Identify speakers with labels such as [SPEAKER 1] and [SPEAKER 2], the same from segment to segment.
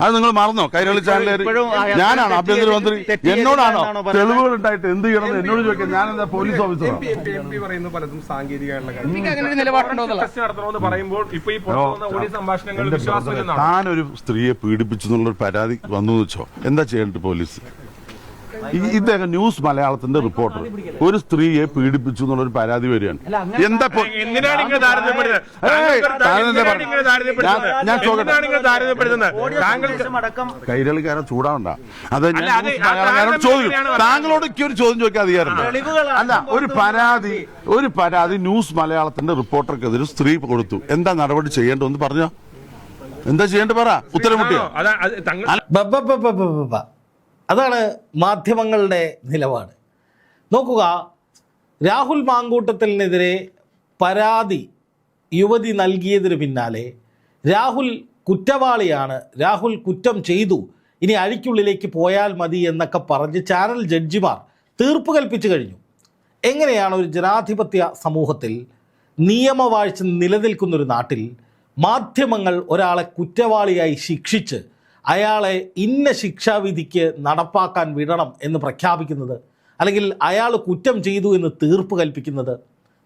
[SPEAKER 1] അത് നിങ്ങൾ മറന്നോ? കൈരളി ചാനലിൽ ഞാനാണോ ആഭ്യന്തരമന്ത്രി? എന്നോടാണോ തെളിവുകൾ ഉണ്ടായിട്ട് എന്ത് ചെയ്യണമെന്ന് എന്നോട് ചോദിക്കാം. ഞാൻ എന്താ പോലീസ് ഓഫീസറാണ്?
[SPEAKER 2] പലതും സാങ്കേതികമായിട്ടുള്ള പറയുമ്പോൾ ഇപ്പൊ ഈ സംഭാഷണങ്ങളിൽ വിശ്വാസമില്ലെന്നാണ്.
[SPEAKER 1] താനൊരു സ്ത്രീയെ പീഡിപ്പിച്ചു എന്നുള്ളൊരു പരാതി വന്നു വെച്ചോ, എന്താ ചെയ്യേണ്ടത് പോലീസ്? ഇദ്ദേഹം ന്യൂസ് മലയാളത്തിന്റെ റിപ്പോർട്ടർ ഒരു സ്ത്രീയെ പീഡിപ്പിച്ചു എന്നുള്ളൊരു പരാതി വരികയാണ്. എന്താ ഞാൻ കൈരളിക്കാരൻ ചൂടാവണ്ട. അത് മലയാളം ചോദിക്കും. താങ്കളോട് ഒരു ചോദ്യം ചോദിക്കാൻ അധികാരമുണ്ട്. അല്ല, ഒരു പരാതി ന്യൂസ് മലയാളത്തിന്റെ റിപ്പോർട്ടർക്കെതിരെ സ്ത്രീ കൊടുത്തു. എന്താ നടപടി ചെയ്യേണ്ടതെന്ന് പറഞ്ഞോ? എന്താ ചെയ്യേണ്ടത് പറ. ഉത്തരം മുട്ടിയോ?
[SPEAKER 3] അതാണ് മാധ്യമങ്ങളുടെ നിലപാട്. നോക്കുക, രാഹുൽ മാങ്കൂട്ടത്തിനെതിരെ പരാതി യുവതി നൽകിയതിന് പിന്നാലെ രാഹുൽ കുറ്റവാളിയാണ്, രാഹുൽ കുറ്റം ചെയ്തു, ഇനി അഴിക്കുള്ളിലേക്ക് പോയാൽ മതി എന്നൊക്കെ പറഞ്ഞ് ചാനൽ ജഡ്ജിമാർ തീർപ്പ് കൽപ്പിച്ചു കഴിഞ്ഞു. എങ്ങനെയാണ് ഒരു ജനാധിപത്യ സമൂഹത്തിൽ നിയമവാഴ്ച നിലനിൽക്കുന്നൊരു നാട്ടിൽ മാധ്യമങ്ങൾ ഒരാളെ കുറ്റവാളിയായി ശിക്ഷിച്ച് അയാളെ ഇന്ന ശിക്ഷാവിധിക്ക് നടപ്പാക്കാൻ വിടണം എന്ന് പ്രഖ്യാപിക്കുന്നത്, അല്ലെങ്കിൽ അയാൾ കുറ്റം ചെയ്തു എന്ന് തീർപ്പ് കൽപ്പിക്കുന്നത്?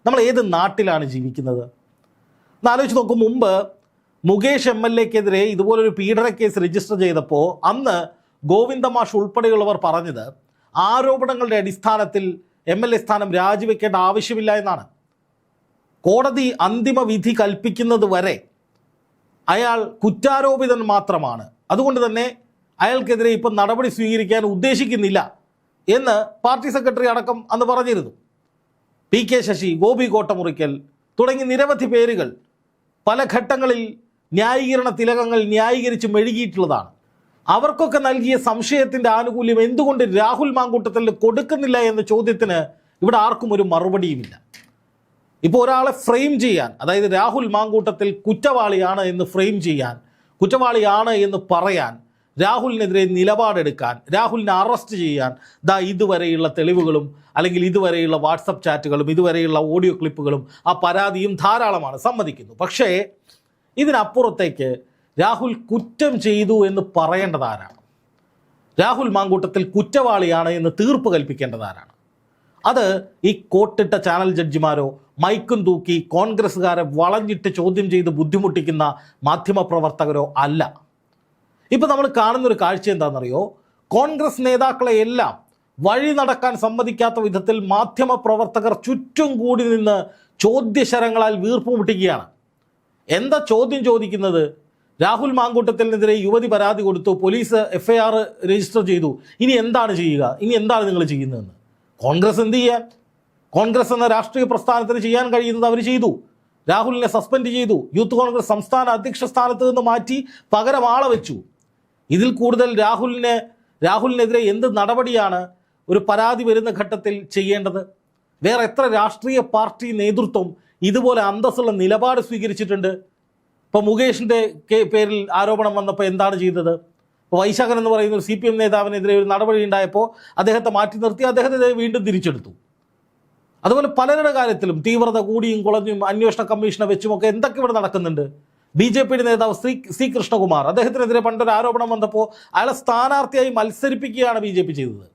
[SPEAKER 3] നമ്മൾ ഏത് നാട്ടിലാണ് ജീവിക്കുന്നത്? എന്നാലോചിച്ച് നോക്കും. മുമ്പ് മുകേഷ് MLA-ക്കെതിരെ ഇതുപോലൊരു പീഡന കേസ് രജിസ്റ്റർ ചെയ്തപ്പോൾ അന്ന് ഗോവിന്ദമാഷ് ഉൾപ്പെടെയുള്ളവർ പറഞ്ഞത് ആരോപണങ്ങളുടെ അടിസ്ഥാനത്തിൽ MLA സ്ഥാനം രാജിവെക്കേണ്ട ആവശ്യമില്ല എന്നാണ്. കോടതി അന്തിമ വിധി കൽപ്പിക്കുന്നത് വരെ അയാൾ കുറ്റാരോപിതൻ മാത്രമാണ്, അതുകൊണ്ട് തന്നെ അയാൾക്കെതിരെ ഇപ്പം നടപടി സ്വീകരിക്കാൻ ഉദ്ദേശിക്കുന്നില്ല എന്ന് പാർട്ടി സെക്രട്ടറി അടക്കം അന്ന് പറഞ്ഞിരുന്നു. PK ശശി, ഗോപി കോട്ടമുറിക്കൽ തുടങ്ങി നിരവധി പേരുകൾ പല ഘട്ടങ്ങളിൽ ന്യായീകരണ തിലകങ്ങൾ ന്യായീകരിച്ച് മെഴുകിയിട്ടുള്ളതാണ്. അവർക്കൊക്കെ നൽകിയ സംശയത്തിൻ്റെ ആനുകൂല്യം എന്തുകൊണ്ട് രാഹുൽ മാങ്കൂട്ടത്തിൽ കൊടുക്കുന്നില്ല എന്ന ചോദ്യത്തിന് ഇവിടെ ആർക്കും ഒരു മറുപടിയുമില്ല. ഇപ്പോൾ ഒരാളെ ഫ്രെയിം ചെയ്യാൻ, അതായത് രാഹുൽ മാങ്കൂട്ടത്തിൽ കുറ്റവാളിയാണ് എന്ന് ഫ്രെയിം ചെയ്യാൻ, കുറ്റവാളിയാണ് എന്ന് പറയാൻ, രാഹുലിനെതിരെ നിലപാടെടുക്കാൻ, രാഹുലിനെ അറസ്റ്റ് ചെയ്യാൻ ഇതുവരെയുള്ള തെളിവുകളും അല്ലെങ്കിൽ ഇതുവരെയുള്ള വാട്സപ്പ് ചാറ്റുകളും ഇതുവരെയുള്ള ഓഡിയോ ക്ലിപ്പുകളും ആ പരാതിയും ധാരാളമാണ്, സമ്മതിക്കുന്നു. പക്ഷേ ഇതിനപ്പുറത്തേക്ക് രാഹുൽ കുറ്റം ചെയ്തു എന്ന് പറയേണ്ടതാരാണ്? രാഹുൽ മാങ്കൂട്ടത്തിൽ കുറ്റവാളിയാണ് എന്ന് തീർപ്പ് കൽപ്പിക്കേണ്ടതാരാണ്? അത് ഈ കോട്ടിട്ട ചാനൽ ജഡ്ജിമാരോ മൈക്കും തൂക്കി കോൺഗ്രസ്സുകാരെ വളഞ്ഞിട്ട് ചോദ്യം ചെയ്ത് ബുദ്ധിമുട്ടിക്കുന്ന മാധ്യമപ്രവർത്തകരോ അല്ല. ഇപ്പം നമ്മൾ കാണുന്നൊരു കാഴ്ച എന്താണെന്നറിയോ? കോൺഗ്രസ് നേതാക്കളെ എല്ലാം വഴി നടക്കാൻ സമ്മതിക്കാത്ത വിധത്തിൽ മാധ്യമപ്രവർത്തകർ ചുറ്റും കൂടി നിന്ന് ചോദ്യശരങ്ങളാൽ വീർപ്പുമുട്ടിക്കുകയാണ്. എന്താ ചോദ്യം ചോദിക്കുന്നത്? രാഹുൽ മാങ്കൂട്ടത്തിനെതിരെ യുവതി പരാതി കൊടുത്തു, പോലീസ് FIR രജിസ്റ്റർ ചെയ്തു, ഇനി എന്താണ് ചെയ്യുക? ഇനി എന്താണ് നിങ്ങൾ ചെയ്യുന്നതെന്ന് കോൺഗ്രസ് എന്ത് ചെയ്യാൻ? കോൺഗ്രസ് എന്ന രാഷ്ട്രീയ പ്രസ്ഥാനത്തിന് ചെയ്യാൻ കഴിയുന്നത് അവർ ചെയ്തു. രാഹുലിനെ സസ്പെൻഡ് ചെയ്തു, യൂത്ത് കോൺഗ്രസ് സംസ്ഥാന അധ്യക്ഷ സ്ഥാനത്ത് നിന്ന് മാറ്റി പകരം ആളെ വെച്ചു. ഇതിൽ കൂടുതൽ രാഹുലിനെതിരെ എന്ത് നടപടിയാണ് ഒരു പരാതി വരുന്ന ഘട്ടത്തിൽ ചെയ്യേണ്ടത്? വേറെ എത്ര രാഷ്ട്രീയ പാർട്ടി നേതൃത്വം ഇതുപോലെ അന്തസ്സുള്ള നിലപാട് സ്വീകരിച്ചിട്ടുണ്ട്? ഇപ്പോൾ മുകേഷിൻ്റെ പേരിൽ ആരോപണം വന്നപ്പോൾ എന്താണ് ചെയ്തത്? ഇപ്പോൾ വൈശാഖൻ എന്ന് പറയുന്ന ഒരു CPM നേതാവിനെതിരെ ഒരു നടപടി ഉണ്ടായപ്പോൾ അദ്ദേഹത്തെ മാറ്റി നിർത്തി, അദ്ദേഹത്തെ വീണ്ടും തിരിച്ചെടുത്തു. അതുപോലെ പലരുടെ കാര്യത്തിലും തീവ്രത കൂടിയും കുളഞ്ഞും അന്വേഷണ കമ്മീഷനെ വെച്ചുമൊക്കെ എന്തൊക്കെ ഇവിടെ നടക്കുന്നുണ്ട്. BJPയുടെ നേതാവ് C കൃഷ്ണകുമാർ, അദ്ദേഹത്തിനെതിരെ പണ്ടൊരു ആരോപണം വന്നപ്പോൾ അയാളെ സ്ഥാനാർത്ഥിയായി മത്സരിപ്പിക്കുകയാണ് BJP ചെയ്തത്.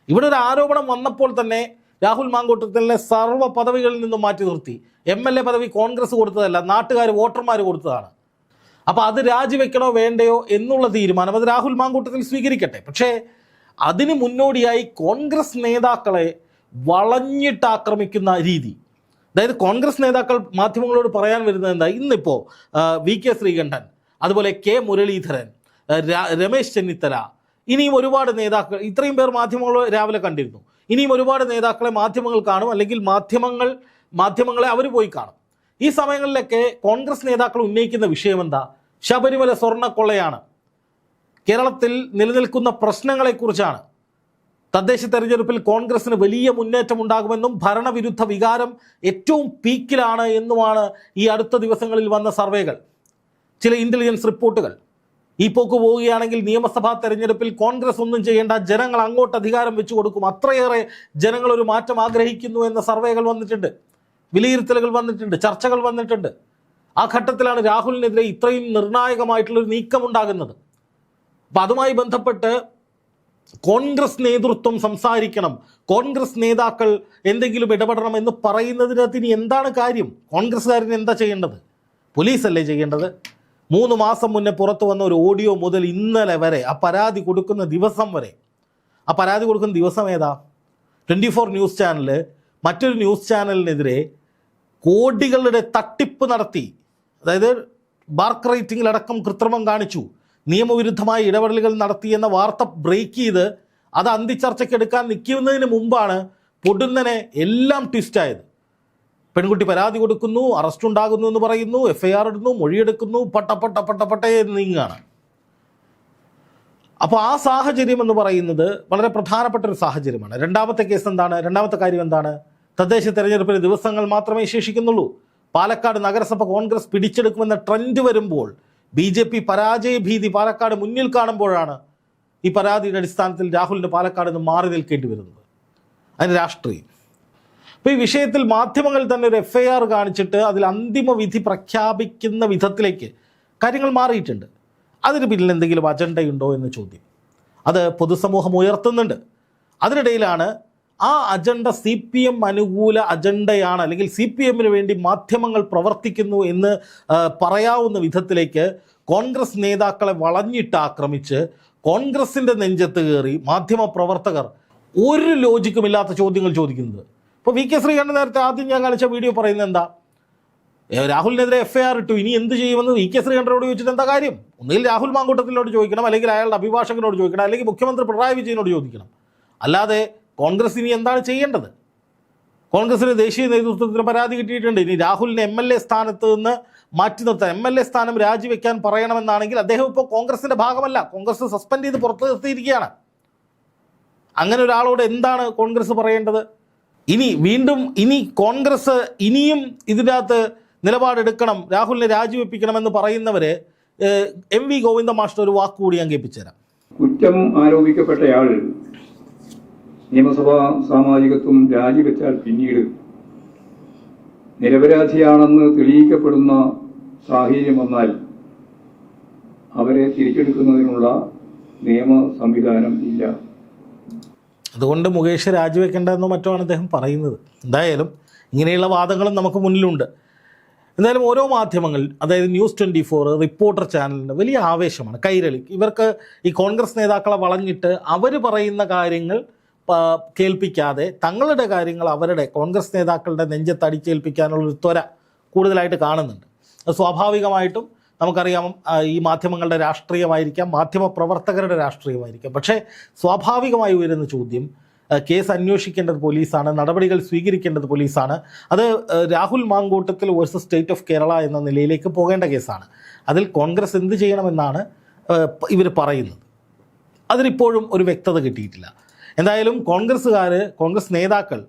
[SPEAKER 3] ഇവിടെ ഒരു ആരോപണം വന്നപ്പോൾ തന്നെ രാഹുൽ മാങ്കൂട്ടത്തിലെ സർവ്വ പദവികളിൽ നിന്നും മാറ്റി നിർത്തി. MLA പദവി കോൺഗ്രസ് കൊടുത്തതല്ല, നാട്ടുകാർ വോട്ടർമാർ കൊടുത്തതാണ്. അപ്പോൾ അത് രാജിവെക്കണോ വേണ്ടയോ എന്നുള്ള തീരുമാനം അത് രാഹുൽ മാങ്കൂട്ടത്തിൽ സ്വീകരിക്കട്ടെ. പക്ഷേ അതിന് മുന്നോടിയായി കോൺഗ്രസ് നേതാക്കളെ വളഞ്ഞിട്ട് ആക്രമിക്കുന്ന രീതി, അതായത് കോൺഗ്രസ് നേതാക്കൾ മാധ്യമങ്ങളോട് പറയാൻ വരുന്നത് എന്താ? ഇന്നിപ്പോൾ VK ശ്രീകണ്ഠൻ, അതുപോലെ K മുരളീധരൻ, രമേശ് ചെന്നിത്തല, ഇനിയും ഒരുപാട് നേതാക്കൾ, ഇത്രയും പേർ മാധ്യമങ്ങൾ രാവിലെ കണ്ടിരുന്നു. ഇനിയും ഒരുപാട് നേതാക്കളെ മാധ്യമങ്ങൾ കാണും, അല്ലെങ്കിൽ മാധ്യമങ്ങളെ അവർ പോയി കാണും. ഈ സമയങ്ങളിലൊക്കെ കോൺഗ്രസ് നേതാക്കൾ ഉന്നയിക്കുന്ന വിഷയം എന്താ? ശബരിമല സ്വർണ്ണക്കൊള്ളയാണ്, കേരളത്തിൽ നിലനിൽക്കുന്ന പ്രശ്നങ്ങളെക്കുറിച്ചാണ്. തദ്ദേശ തെരഞ്ഞെടുപ്പിൽ കോൺഗ്രസിന് വലിയ മുന്നേറ്റം ഉണ്ടാകുമെന്നും ഭരണവിരുദ്ധ വികാരം ഏറ്റവും പീക്കിലാണ് എന്നുമാണ് ഈ അടുത്ത ദിവസങ്ങളിൽ വന്ന സർവേകൾ, ചില ഇൻ്റലിജൻസ് റിപ്പോർട്ടുകൾ. ഈ പോക്ക് പോവുകയാണെങ്കിൽ നിയമസഭാ തെരഞ്ഞെടുപ്പിൽ കോൺഗ്രസ് ഒന്നും ചെയ്യേണ്ട, ജനങ്ങൾ അങ്ങോട്ട് അധികാരം വെച്ചു കൊടുക്കും, അത്രയേറെ ജനങ്ങൾ ഒരു മാറ്റം ആഗ്രഹിക്കുന്നു എന്ന സർവേകൾ വന്നിട്ടുണ്ട്, വിലയിരുത്തലുകൾ വന്നിട്ടുണ്ട്, ചർച്ചകൾ വന്നിട്ടുണ്ട്. ആ ഘട്ടത്തിലാണ് രാഹുലിനെതിരെ ഇത്രയും നിർണായകമായിട്ടുള്ളൊരു നീക്കമുണ്ടാകുന്നത്. അപ്പം അതുമായി ബന്ധപ്പെട്ട് കോൺഗ്രസ് നേതൃത്വം സംസാരിക്കണം, കോൺഗ്രസ് നേതാക്കൾ എന്തെങ്കിലും ഇടപെടണം എന്ന് പറയുന്നതിനകത്ത് ഇനി എന്താണ് കാര്യം? കോൺഗ്രസ്സുകാരന് എന്താ ചെയ്യേണ്ടത്? പോലീസല്ലേ ചെയ്യേണ്ടത്? 3 മാസം മുന്നേ പുറത്തു വന്ന ഒരു ഓഡിയോ മുതൽ ഇന്നലെ വരെ, ആ പരാതി കൊടുക്കുന്ന ദിവസം വരെ, ആ പരാതി കൊടുക്കുന്ന ദിവസം ഏതാ? 24 ന്യൂസ് ചാനൽ മറ്റൊരു ന്യൂസ് ചാനലിനെതിരെ കോടികളുടെ തട്ടിപ്പ് നടത്തി, അതായത് ബാർക്ക് റേറ്റിംഗിലടക്കം കൃത്രിമം കാണിച്ചു, നിയമവിരുദ്ധമായ ഇടപെടലുകൾ നടത്തിയെന്ന വാർത്ത ബ്രേക്ക് ചെയ്ത് അത് അന്തിച്ചർച്ചയ്ക്കെടുക്കാൻ നിൽക്കുന്നതിന് മുമ്പാണ് പൊടുന്നനെ എല്ലാം ട്വിസ്റ്റായത്. പെൺകുട്ടി പരാതി കൊടുക്കുന്നു, അറസ്റ്റ് ഉണ്ടാകുന്നു എന്ന് പറയുന്നു, FIR ഇടുന്നു, മൊഴിയെടുക്കുന്നു, പട്ടേ നീങ്ങാണ്. അപ്പോൾ ആ സാഹചര്യം എന്ന് പറയുന്നത് വളരെ പ്രധാനപ്പെട്ട ഒരു സാഹചര്യമാണ്. രണ്ടാമത്തെ കേസ് എന്താണ്? രണ്ടാമത്തെ കാര്യം എന്താണ്? തദ്ദേശ തെരഞ്ഞെടുപ്പിന് ദിവസങ്ങൾ മാത്രമേ ശേഷിക്കുന്നുള്ളൂ. പാലക്കാട് നഗരസഭ കോൺഗ്രസ് പിടിച്ചെടുക്കുമെന്ന ട്രെൻഡ് വരുമ്പോൾ BJP പരാജയ ഭീതി പാലക്കാട് മുന്നിൽ കാണുമ്പോഴാണ് ഈ പരാതിയുടെ അടിസ്ഥാനത്തിൽ രാഹുലിന് പാലക്കാട് നിന്ന് മാറി നിൽക്കേണ്ടി വരുന്നത്. അതിന് രാഷ്ട്രീയം. അപ്പോൾ ഈ വിഷയത്തിൽ മാധ്യമങ്ങൾ തന്നെ ഒരു FIR കാണിച്ചിട്ട് അതിൽ അന്തിമ വിധി പ്രഖ്യാപിക്കുന്ന വിധത്തിലേക്ക് കാര്യങ്ങൾ മാറിയിട്ടുണ്ട്. അതിന് പിന്നിൽ എന്തെങ്കിലും അജണ്ടയുണ്ടോ എന്ന ചോദ്യം അത് പൊതുസമൂഹം ഉയർത്തുന്നുണ്ട്. അതിനിടയിലാണ് ആ അജണ്ട CPM അനുകൂല അജണ്ടയാണ്, അല്ലെങ്കിൽ CPMന് വേണ്ടി മാധ്യമങ്ങൾ പ്രവർത്തിക്കുന്നു എന്ന് പറയാവുന്ന വിധത്തിലേക്ക് കോൺഗ്രസ് നേതാക്കളെ വളഞ്ഞിട്ട് ആക്രമിച്ച് കോൺഗ്രസിൻ്റെ നെഞ്ചത്ത് കയറി മാധ്യമ പ്രവർത്തകർ ഒരു ലോജിക്കുമില്ലാത്ത ചോദ്യങ്ങൾ ചോദിക്കുന്നത്. ഇപ്പോൾ VK ശ്രീകണ്ഠൻ നേരത്തെ ആദ്യം ഞാൻ കാണിച്ച വീഡിയോ പറയുന്നത് എന്താ? രാഹുലിനെതിരെ FIR ഇട്ടു, ഇനി എന്ത് ചെയ്യുമെന്ന് VK ശ്രീകണ്ഠനോട് ചോദിച്ചിട്ട് എന്താ കാര്യം? ഒന്നുകിൽ രാഹുൽ മാങ്കൂട്ടത്തിനോട് ചോദിക്കണം, അല്ലെങ്കിൽ അയാളുടെ അഭിഭാഷകനോട് ചോദിക്കണം, അല്ലെങ്കിൽ മുഖ്യമന്ത്രി പിണറായി വിജയനോട് ചോദിക്കണം. അല്ലാതെ കോൺഗ്രസ് ഇനി എന്താണ് ചെയ്യേണ്ടത്? കോൺഗ്രസിന് ദേശീയ നേതൃത്വത്തിന് പരാതി കിട്ടിയിട്ടുണ്ട്. ഇനി രാഹുലിനെ MLA സ്ഥാനത്ത് നിന്ന് മാറ്റി നിർത്താൻ, MLA സ്ഥാനം രാജിവെക്കാൻ പറയണമെന്നാണെങ്കിൽ അദ്ദേഹം ഇപ്പോൾ കോൺഗ്രസിൻ്റെ ഭാഗമല്ല, കോൺഗ്രസ് സസ്പെൻഡ് ചെയ്ത് പുറത്ത് നിർത്തിയിരിക്കുകയാണ്. അങ്ങനെ ഒരാളോട് എന്താണ് കോൺഗ്രസ് പറയേണ്ടത്? ഇനി കോൺഗ്രസ് ഇനിയും ഇതിനകത്ത് നിലപാടെടുക്കണം, രാഹുലിനെ രാജിവെപ്പിക്കണമെന്ന് പറയുന്നവരെ MV ഗോവിന്ദ മാസ്റ്റർ ഒരു വാക്കുകൂടി ഞാൻ കേൾപ്പിച്ചു തരാം.
[SPEAKER 4] കുറ്റം ആരോപിക്കപ്പെട്ടയാൾ നിയമസഭാ സാമാജികത്വം രാജിവെച്ചാൽ പിന്നീട് നിരപരാധിയാണെന്ന് തെളിയിക്കപ്പെടുന്ന സാഹചര്യം വന്നാൽ അവരെ തിരിച്ചെടുക്കുന്നതിനുള്ള നിയമ സംവിധാനം ഇല്ല.
[SPEAKER 3] അതുകൊണ്ട് മുകേഷ് രാജിവെക്കേണ്ടതെന്നോ മറ്റോ ആണ് അദ്ദേഹം പറയുന്നത്. എന്തായാലും ഇങ്ങനെയുള്ള വാദങ്ങളും നമുക്ക് മുന്നിലുണ്ട്. എന്തായാലും ഓരോ മാധ്യമങ്ങൾ, അതായത് ന്യൂസ് 24, റിപ്പോർട്ടർ ചാനലിന് വലിയ ആവേശമാണ്, കൈരളി. ഇവർക്ക് ഈ കോൺഗ്രസ് നേതാക്കളെ വളഞ്ഞിട്ട് അവർ പറയുന്ന കാര്യങ്ങൾ കേൾപ്പിക്കാതെ തങ്ങളുടെ കാര്യങ്ങൾ അവരുടെ കോൺഗ്രസ് നേതാക്കളുടെ നെഞ്ചത്തടിച്ചേൽപ്പിക്കാനുള്ളൊരു ത്വര കൂടുതലായിട്ട് കാണുന്നുണ്ട്. അത് സ്വാഭാവികമായിട്ടും നമുക്കറിയാം, ഈ മാധ്യമങ്ങളുടെ രാഷ്ട്രീയമായിരിക്കാം, മാധ്യമ പ്രവർത്തകരുടെ രാഷ്ട്രീയമായിരിക്കാം. പക്ഷേ സ്വാഭാവികമായി ഉയരുന്ന ചോദ്യം, കേസ് അന്വേഷിക്കേണ്ടത് പോലീസാണ്, നടപടികൾ സ്വീകരിക്കേണ്ടത് പോലീസാണ്. അത് Rahul Mankoottathil versus state of Kerala എന്ന നിലയിലേക്ക് പോകേണ്ട കേസാണ്. അതിൽ കോൺഗ്രസ് എന്ത് ചെയ്യണമെന്നാണ് ഇവർ പറയുന്നത്. അതിനിപ്പോഴും ഒരു വ്യക്തത കിട്ടിയിട്ടില്ല. എന്തായാലും കോൺഗ്രസ് നേതാക്കൾ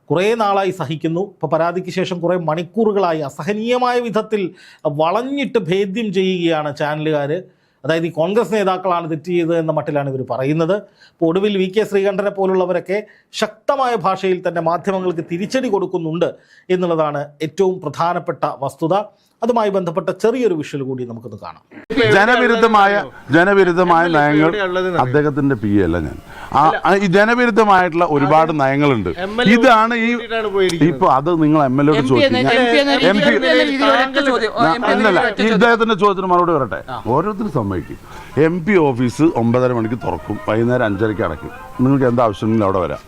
[SPEAKER 3] കുറേ നാളായി സഹിക്കുന്നു. ഇപ്പോൾ പരാതിക്ക് ശേഷം കുറേ മണിക്കൂറുകളായി അസഹനീയമായ വിധത്തിൽ വളഞ്ഞിട്ട് ഭേദ്യം ചെയ്യുകയാണ് ചാനലുകാർ. അതായത് ഈ കോൺഗ്രസ് നേതാക്കളാണ് തെറ്റ് ചെയ്തത് എന്ന മട്ടിലാണ് ഇവർ പറയുന്നത്. ഇപ്പോൾ ഒടുവിൽ VK ശ്രീകണ്ഠനെ പോലുള്ളവരൊക്കെ ശക്തമായ ഭാഷയിൽ തന്നെ മാധ്യമങ്ങൾക്ക് തിരിച്ചടി കൊടുക്കുന്നുണ്ട് എന്നുള്ളതാണ് ഏറ്റവും പ്രധാനപ്പെട്ട വസ്തുത. അതുമായി ബന്ധപ്പെട്ട ചെറിയൊരു വിഷ്വൽ കൂടി നമുക്കൊന്ന് കാണാം.
[SPEAKER 1] ജനവിരുദ്ധമായ നയങ്ങൾ അദ്ദേഹത്തിന്റെ PA അല്ല ഞാൻ. ഈ ജനവിരുദ്ധമായിട്ടുള്ള ഒരുപാട് നയങ്ങളുണ്ട്. ഇതാണ് ഇപ്പൊ അത് നിങ്ങൾ MLA അല്ലല്ല, ഇദ്ദേഹത്തിന്റെ ചോദ്യത്തിന് മറുപടി വരട്ടെ. ഓരോരുത്തരും സമ്മതിക്കും. MP ഓഫീസ് 9:30 മണിക്ക് തുറക്കും, വൈകുന്നേരം 5:30 അടയ്ക്കും. നിങ്ങൾക്ക് എന്താ ആവശ്യമെങ്കിലും അവിടെ വരാം.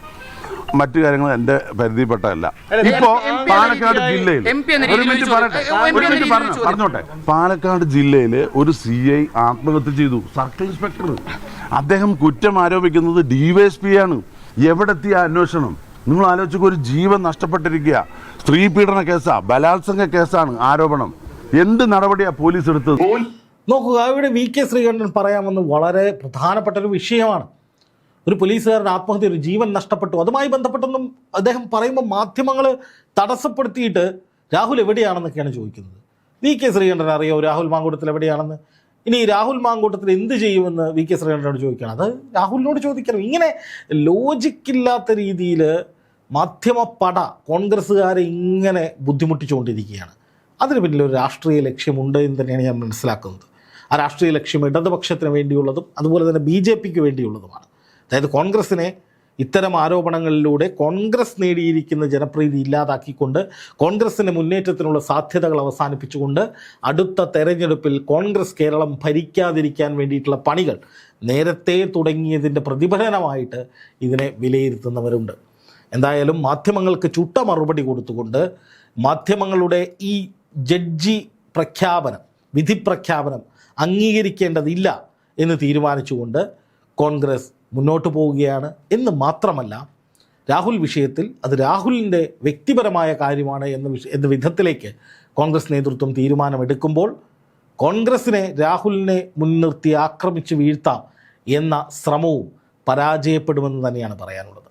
[SPEAKER 1] മറ്റു കാര്യങ്ങൾ എന്റെ പരിധിപ്പെട്ടല്ല. ഇപ്പോ പാലക്കാട് ജില്ലയിൽ പറഞ്ഞോട്ടെ, പാലക്കാട് ജില്ലയില് ഒരു CI ആത്മഹത്യ ചെയ്തു, സർക്കിൾ ഇൻസ്പെക്ടർ. അദ്ദേഹം കുറ്റം ആരോപിക്കുന്നത് DYSP ആണ്. എവിടെത്തിയ അന്വേഷണം? നിങ്ങൾ ആലോചിക്കുക, ഒരു ജീവൻ നഷ്ടപ്പെട്ടിരിക്കുക. സ്ത്രീ പീഡന കേസാ, ബലാത്സംഗ കേസാണ് ആരോപണം. എന്ത് നടപടിയാ പോലീസ് എടുത്തത്?
[SPEAKER 3] നോക്കുക, ഇവിടെ VK ശ്രീകണ്ഠൻ പറയാമെന്ന് വളരെ പ്രധാനപ്പെട്ട ഒരു വിഷയമാണ്. ഒരു പോലീസുകാരൻ ആത്മഹത്യ, ഒരു ജീവൻ നഷ്ടപ്പെട്ടു. അതുമായി ബന്ധപ്പെട്ടൊന്നും അദ്ദേഹം പറയുമ്പോൾ മാധ്യമങ്ങൾ തടസ്സപ്പെടുത്തിയിട്ട് രാഹുൽ എവിടെയാണെന്നൊക്കെയാണ് ചോദിക്കുന്നത്. VK ശ്രീകണ്ഠൻ അറിയാമോ രാഹുൽ മാങ്കൂട്ടത്തിൽ എവിടെയാണെന്ന്? ഇനി രാഹുൽ മാങ്കൂട്ടത്തിൽ എന്ത് ചെയ്യുമെന്ന് VK ശ്രീകണ്ഠനോട് ചോദിക്കണം. അത് രാഹുലിനോട് ചോദിക്കണം. ഇങ്ങനെ ലോജിക്കില്ലാത്ത രീതിയിൽ മാധ്യമപ്പട കോൺഗ്രസ്സുകാരെ ഇങ്ങനെ ബുദ്ധിമുട്ടിച്ചുകൊണ്ടിരിക്കുകയാണ്. അതിന് പിന്നിൽ ഒരു രാഷ്ട്രീയ ലക്ഷ്യമുണ്ട് എന്ന് തന്നെയാണ് ഞാൻ മനസ്സിലാക്കുന്നത്. ആ രാഷ്ട്രീയ ലക്ഷ്യം ഇടതുപക്ഷത്തിന് വേണ്ടിയുള്ളതും അതുപോലെ തന്നെ BJPക്ക് വേണ്ടിയുള്ളതുമാണ്. അതായത് കോൺഗ്രസിനെ ഇത്തരം ആരോപണങ്ങളിലൂടെ കോൺഗ്രസ് നേടിയിരിക്കുന്ന ജനപ്രീതി ഇല്ലാതാക്കിക്കൊണ്ട് കോൺഗ്രസിൻ്റെ മുന്നേറ്റത്തിനുള്ള സാധ്യതകൾ അവസാനിപ്പിച്ചുകൊണ്ട് അടുത്ത തെരഞ്ഞെടുപ്പിൽ കോൺഗ്രസ് കേരളം ഭരിക്കാതിരിക്കാൻ വേണ്ടിയിട്ടുള്ള പണികൾ നേരത്തെ തുടങ്ങിയതിൻ്റെ പ്രതിഫലനമായിട്ട് ഇതിനെ വിലയിരുത്തുന്നവരുണ്ട്. എന്തായാലും മാധ്യമങ്ങൾക്ക് ചുട്ട മറുപടി കൊടുത്തുകൊണ്ട് മാധ്യമങ്ങളുടെ ഈ ജഡ്ജി പ്രഖ്യാപനം, വിധി പ്രഖ്യാപനം അംഗീകരിക്കേണ്ടതില്ല എന്ന് തീരുമാനിച്ചുകൊണ്ട് കോൺഗ്രസ് മുന്നോട്ട് പോവുകയാണ്. എന്ന് മാത്രമല്ല, രാഹുൽ വിഷയത്തിൽ അത് രാഹുലിൻ്റെ വ്യക്തിപരമായ കാര്യമാണ് എന്ന വിധത്തിലേക്ക് കോൺഗ്രസ് നേതൃത്വം തീരുമാനമെടുക്കുമ്പോൾ കോൺഗ്രസിനെ രാഹുലിനെ മുൻനിർത്തി ആക്രമിച്ച് വീഴ്ത്താം എന്ന ശ്രമവും പരാജയപ്പെടുമെന്ന് തന്നെയാണ് പറയാനുള്ളത്.